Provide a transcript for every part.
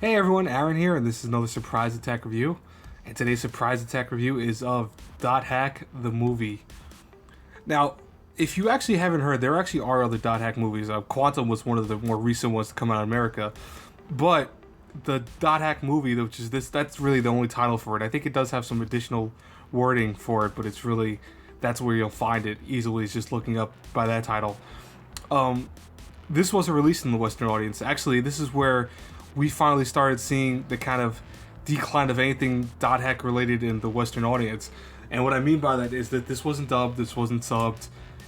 Hey everyone, Aaron here, and this is another surprise attack review. And today's surprise attack review is of Dot Hack the movie. Now, if you actually haven't heard, there actually are other Dot Hack movies. Quantum was one of the more recent ones to come out in America, but the Dot Hack movie, which is that's really the only title for it. I think it does have some additional wording for it, but it's really that's where you'll find it easily. Is just looking up by that title. This wasn't released in the Western audience. Actually, this is where we finally started seeing the kind of decline of anything Dot Hack related in the Western audience. And what I mean by that is that this wasn't dubbed, this wasn't subbed,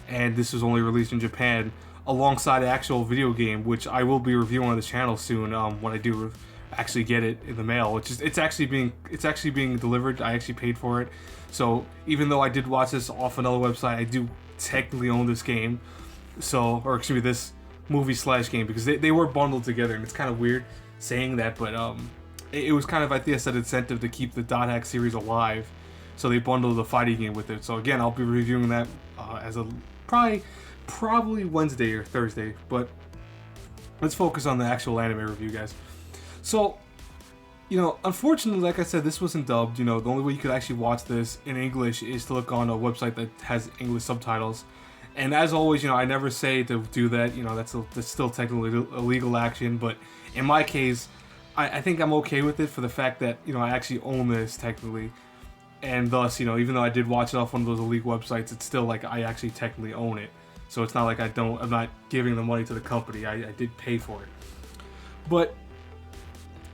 and this was only released in Japan alongside the actual video game, which I will be reviewing on this channel soon when I do actually get it in the mail. Which is it's actually being delivered. I actually paid for it, so even though I did watch this off another website, I do technically own this game. So, or excuse me, this movie slash game, because they were bundled together, and it's kind of weird saying that, but it was kind of, I think, an incentive to keep the Dot Hack series alive, so they bundled the fighting game with it. So again, I'll be reviewing that as a probably Wednesday or Thursday, but let's focus on the actual anime review, guys. So, unfortunately, like I said, this wasn't dubbed. The only way you could actually watch this in English is to look on a website that has English subtitles. And as always, I never say to do that. That's still technically illegal action. But in my case, I think I'm okay with it for the fact that, I actually own this technically. And thus, even though I did watch it off one of those illegal websites, it's still like I actually technically own it. So it's not like I'm not giving the money to the company. I did pay for it. But,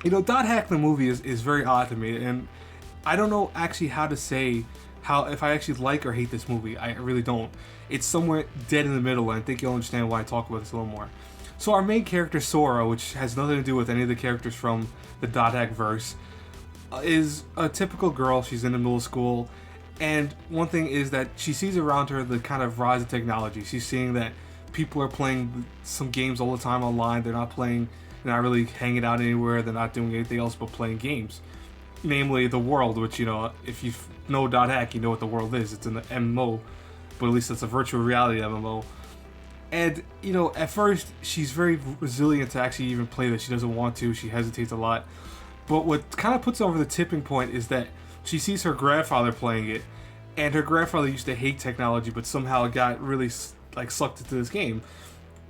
Dot Hack the movie is very odd to me. And I don't know actually how to say if I actually like or hate this movie. I really don't. It's somewhere dead in the middle, and I think you'll understand why I talk about this a little more. So our main character, Sora, which has nothing to do with any of the characters from the Dot Hack verse, is a typical girl. She's in the middle of school, and one thing is that she sees around her the kind of rise of technology. She's seeing that people are playing some games all the time online. They're not really hanging out anywhere. They're not doing anything else but playing games. Namely, the world, which, if you know Dot Hack, you know what the world is. It's an MMO, but at least it's a virtual reality MMO. And, at first, she's very resilient to actually even play this. She doesn't want to. She hesitates a lot. But what kind of puts her over the tipping point is that she sees her grandfather playing it, and her grandfather used to hate technology, but somehow got really, sucked into this game.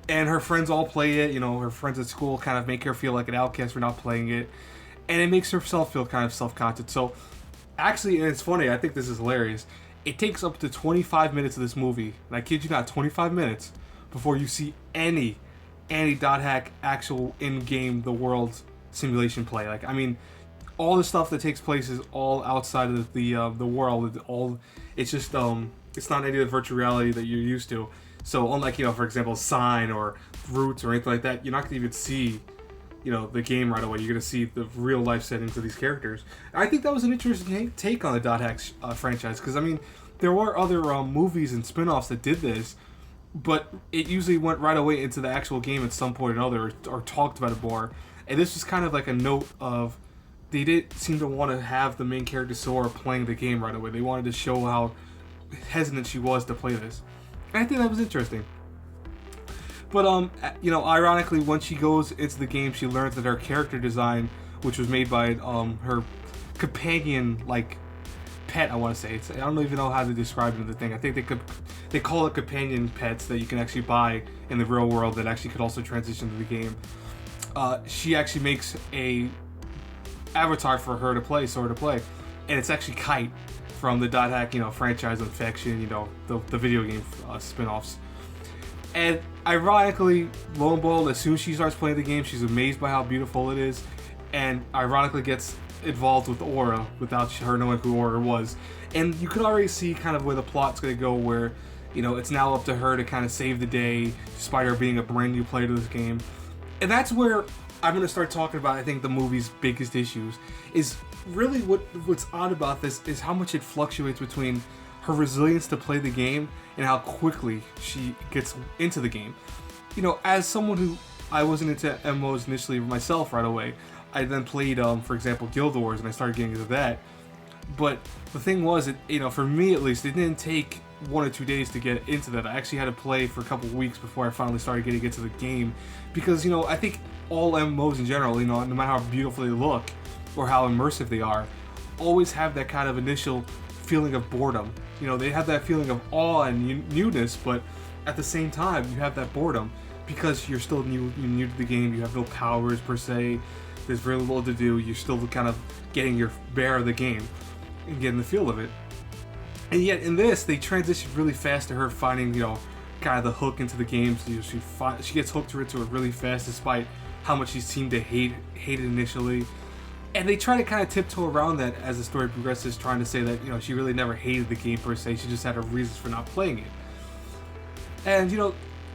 And her friends all play it. Her friends at school kind of make her feel like an outcast for not playing it. And it makes herself feel kind of self-conscious. So, actually, and it's funny, I think this is hilarious, it takes up to 25 minutes of this movie, and I kid you not, 25 minutes, before you see any Dot Hack actual in-game, the world simulation play. All the stuff that takes place is all outside of the world. It's just, it's not any of the virtual reality that you're used to. So, unlike, for example, Sign or Roots or anything like that, you're not going to even see the game right away. You're going to see the real life settings of these characters. I think that was an interesting take on the Dot Hack franchise, because there were other movies and spin-offs that did this, but it usually went right away into the actual game at some point or another, or talked about it more. And this was kind of like a note of, they didn't seem to want to have the main character Sora playing the game right away. They wanted to show how hesitant she was to play this. And I think that was interesting. But, ironically, when she goes into the game, she learns that her character design, which was made by her companion, pet, I want to say. I don't even know how to describe it in the thing. I think they call it companion pets that you can actually buy in the real world that actually could also transition to the game. She actually makes a avatar for her to play, Sora to play. And it's actually Kite from the Dot Hack, franchise infection, the video game spin-offs. And ironically, lo and behold, as soon as she starts playing the game, she's amazed by how beautiful it is, and ironically gets involved with Aura without her knowing who Aura was. And you could already see kind of where the plot's going to go, where, it's now up to her to kind of save the day, despite her being a brand new player to this game. And that's where I'm going to start talking about, I think, the movie's biggest issues. Is really what's odd about this is how much it fluctuates between her resilience to play the game and how quickly she gets into the game. As someone who, I wasn't into MMOs initially myself right away, I then played, for example, Guild Wars, and I started getting into that. But the thing was, for me at least, it didn't take 1 or 2 days to get into that. I actually had to play for a couple of weeks before I finally started getting into the game, because I think all MMOs in general, no matter how beautiful they look or how immersive they are, always have that kind of initial feeling of boredom. They have that feeling of awe and newness, but at the same time, you have that boredom because you're still new to the game. You have no powers per se. There's very little to do. You're still kind of getting your bear of the game and getting the feel of it. And yet in this, they transitioned really fast to her finding, kind of the hook into the game. So she gets hooked to it really fast, despite how much she seemed to hate it initially. And they try to kind of tiptoe around that as the story progresses, trying to say that, she really never hated the game per se. She just had her reasons for not playing it. And,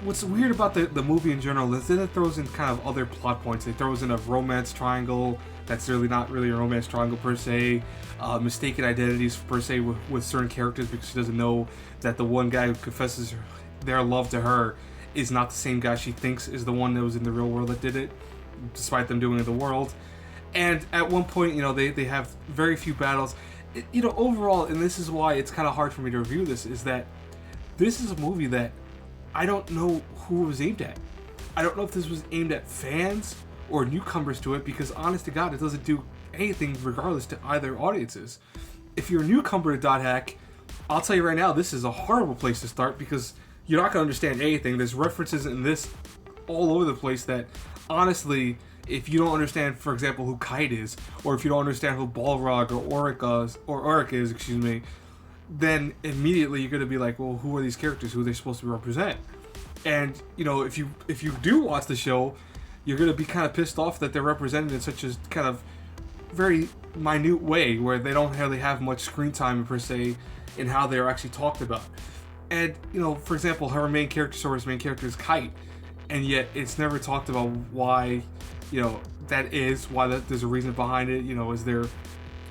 what's weird about the movie in general is that it throws in kind of other plot points. It throws in a romance triangle that's really not really a romance triangle per se. Mistaken identities per se with certain characters, because she doesn't know that the one guy who confesses their love to her is not the same guy she thinks is the one that was in the real world that did it, despite them doing it in the world. And at one point, they have very few battles. Overall, and this is why it's kind of hard for me to review this, is that this is a movie that I don't know who it was aimed at. I don't know if this was aimed at fans or newcomers to it, because honest to God, it doesn't do anything regardless to either audiences. If you're a newcomer to .hack, I'll tell you right now, this is a horrible place to start, because you're not going to understand anything. There's references in this all over the place that, honestly, if you don't understand, for example, who Kite is, or if you don't understand who Balrog or Auric is, then immediately you're going to be like, well, who are these characters? Who are they supposed to represent? And, if you do watch the show, you're going to be kind of pissed off that they're represented in such a kind of very minute way, where they don't really have much screen time per se in how they're actually talked about. And, for example, her main character, Sora's main character, is Kite, and yet it's never talked about why, that is, why there's a reason behind it.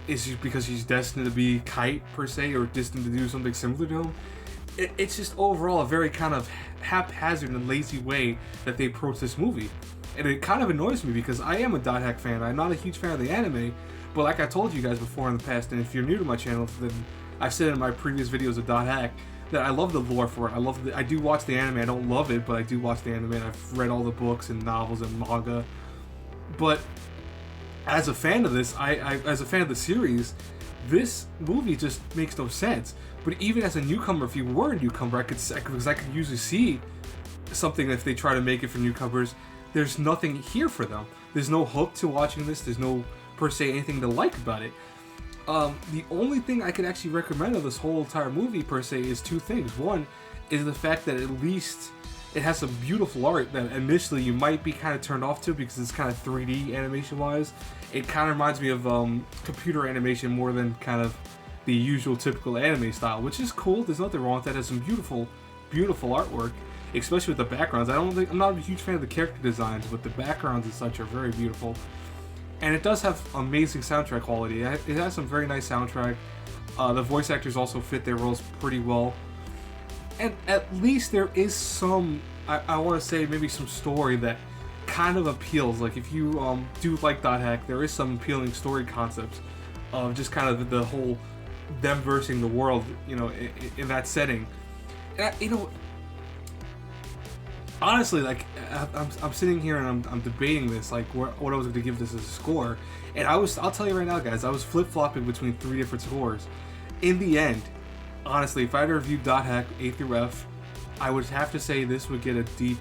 Is it because she's destined to be Kite per se, or destined to do something similar to him? It's just overall a very kind of haphazard and lazy way that they approach this movie. And it kind of annoys me, because I am a .hack fan. I'm not a huge fan of the anime, but like I told you guys before in the past, and if you're new to my channel, then I've said in my previous videos of .hack that I love the lore for it. I do watch the anime. I don't love it, but I do watch the anime, and I've read all the books and novels and manga. But as a fan of this, as a fan of the series, this movie just makes no sense. But even as a newcomer, if you were a newcomer, because I could usually see something if they try to make it for newcomers. There's nothing here for them. There's no hook to watching this. There's no, per se, anything to like about it. The only thing I could actually recommend of this whole entire movie, per se, is two things. One is the fact that at least it has some beautiful art that initially you might be kind of turned off to, because it's kind of 3D animation-wise. It kind of reminds me of computer animation more than kind of the usual typical anime style, which is cool. There's nothing wrong with that. It has some beautiful, beautiful artwork, especially with the backgrounds. I'm not a huge fan of the character designs, but the backgrounds and such are very beautiful. And it does have amazing soundtrack quality. It has some very nice soundtrack. The voice actors also fit their roles pretty well. And at least there is some, I want to say, maybe some story that kind of appeals. Like, if you do like .hack, there is some appealing story concepts of just kind of the whole them versing the world, in that setting. And honestly, like, I'm sitting here and I'm debating this, like, what I was going to give this as a score. And I'll tell you right now, guys, I was flip-flopping between 3 different scores. In the end, honestly, if I had to review .hack A through F, I would have to say this would get a D+.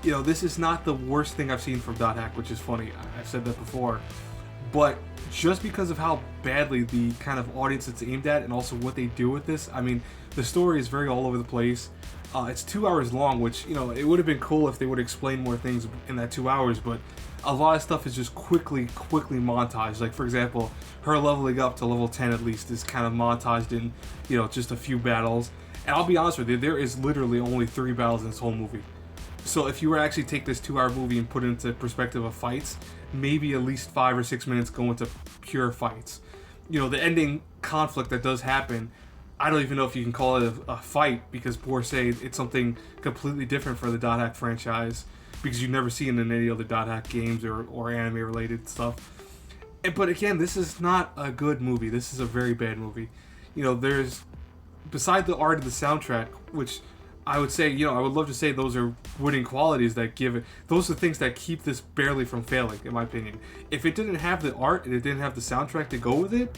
This is not the worst thing I've seen from .hack, which is funny. I've said that before. But just because of how badly the kind of audience it's aimed at, and also what they do with this, I mean, the story is very all over the place. It's 2 hours long, which, it would have been cool if they would explain more things in that 2 hours, but a lot of stuff is just quickly montaged. Like, for example, her leveling up to level 10 at least is kind of montaged in, just a few battles. And I'll be honest with you, there is literally only 3 battles in this whole movie. So if you were to actually take this 2 hour movie and put it into perspective of fights, maybe at least 5 or 6 minutes go into pure fights. The ending conflict that does happen, I don't even know if you can call it a fight, because per se it's something completely different for the .hack franchise, because you never see it in any other .hack games or anime related stuff. But again, this is not a good movie. This is a very bad movie. There's beside the art of the soundtrack, which I would say, I would love to say those are winning qualities that give it. Those are things that keep this barely from failing, in my opinion. If it didn't have the art and it didn't have the soundtrack to go with it,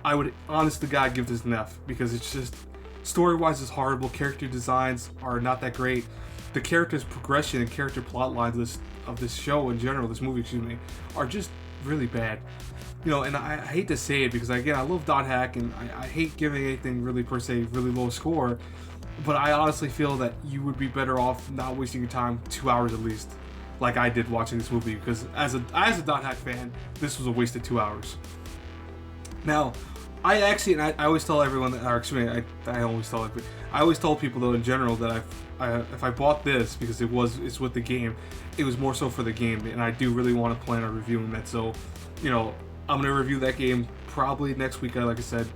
I would, honest to God, give this an F, because it's just, story-wise, it's horrible. Character designs are not that great. The character's progression and character plot lines of this show in general, this movie, excuse me, are just really bad. And I hate to say it because, again, I love Dot Hack, and I hate giving anything really, per se, really low score. But I honestly feel that you would be better off not wasting your time 2 hours at least, like I did watching this movie. Because as a Dot Hack fan, this was a wasted 2 hours. Now, I always tell everyone that, or excuse me, I always told people though in general that if I bought this because it's with the game, it was more so for the game, and I do really want to plan on reviewing that. So, I'm gonna review that game probably next week, like I said.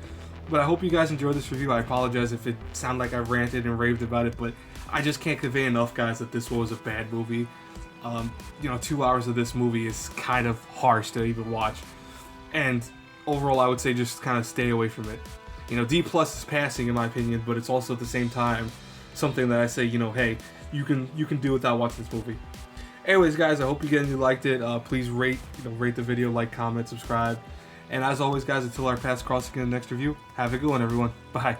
But I hope you guys enjoyed this review. I apologize if it sounded like I ranted and raved about it, but I just can't convey enough, guys, that this was a bad movie. 2 hours of this movie is kind of harsh to even watch. And overall, I would say just kind of stay away from it. D+ is passing in my opinion, but it's also at the same time something that I say, hey, you can do without watching this movie. Anyways, guys, I hope you liked it. Please rate the video, like, comment, subscribe. And as always, guys, until our paths cross again in the next review, have a good one, everyone. Bye.